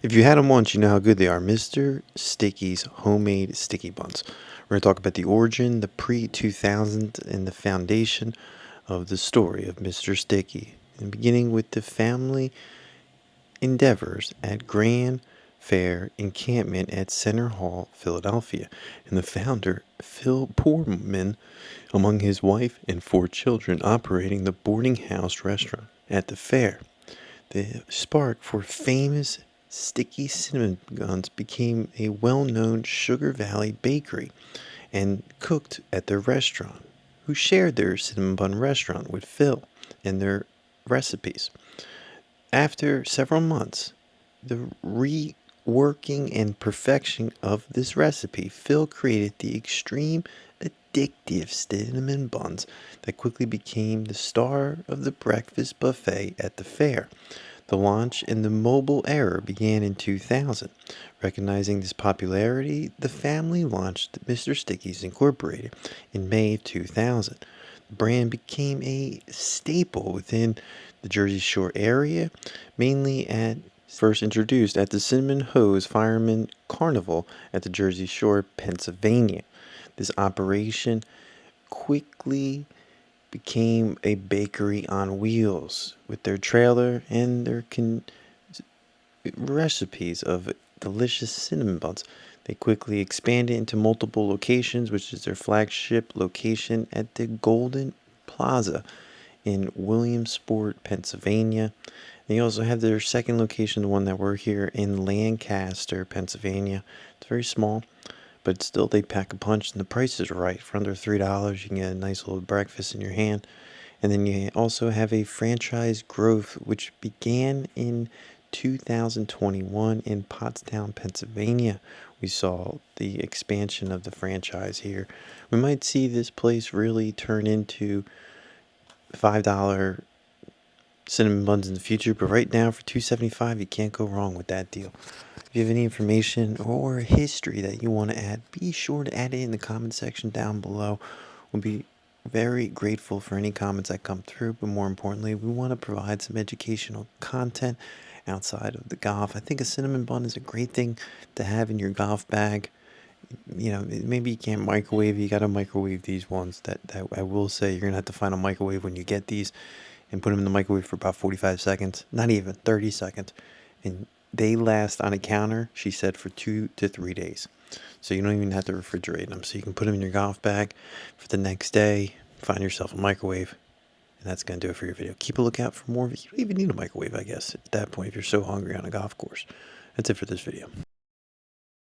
If you had them once, you know how good they are. Mr. Sticky's Homemade Sticky Buns. We're going to talk about the origin, the pre-2000, and the foundation of the story of Mr. Sticky. And beginning with the family endeavors at Grange Fair Encampment at Center Hall, Philadelphia, and the founder, Phil Poorman, among his wife and 4 children, operating the boarding house restaurant at the fair. The spark for famous sticky cinnamon buns became a well-known Sugar Valley bakery and cooked at their restaurant, who shared their cinnamon bun restaurant with Phil and their recipes. After several months, the reworking and perfection of this recipe, Phil created the extreme addictive cinnamon buns that quickly became the star of the breakfast buffet at the fair. The launch in the mobile era began in 2000. Recognizing this popularity, the family launched Mr. Sticky's Incorporated in May of 2000. The brand became a staple within the Jersey Shore area, mainly at first introduced at the Cinnamon Hose Firemen Carnival at the Jersey Shore, Pennsylvania. This operation quickly became a bakery on wheels with their trailer and their recipes of delicious cinnamon buns. They quickly expanded into multiple locations, which is their flagship location at the Golden Plaza in Williamsport, Pennsylvania. They also have their second location, the one that we're here in Lancaster, Pennsylvania. It's very small, but still they pack a punch and the price is right. For under $3, you can get a nice little breakfast in your hand. And then you also have a franchise growth, which began in 2021 in Pottstown, Pennsylvania. We saw the expansion of the franchise here. We might see this place really turn into $5 cinnamon buns in the future, but right now for $2.75, you can't go wrong with that deal. If you have any information or history that you want to add, be sure to add it in the comment section down below. We'll be very grateful for any comments that come through, but more importantly, we want to provide some educational content outside of the golf. I think a cinnamon bun is a great thing to have in your golf bag. You know, maybe you can't microwave, you got to microwave these ones. That I will say, you're going to have to find a microwave when you get these and put them in the microwave for about 45 seconds, not even 30 seconds. And they last on a counter, she said, for 2 to 3 days. So you don't even have to refrigerate them. So you can put them in your golf bag for the next day, find yourself a microwave, and that's going to do it for your video. Keep a lookout for more. You don't even need a microwave, I guess, at that point, if you're so hungry on a golf course. That's it for this video.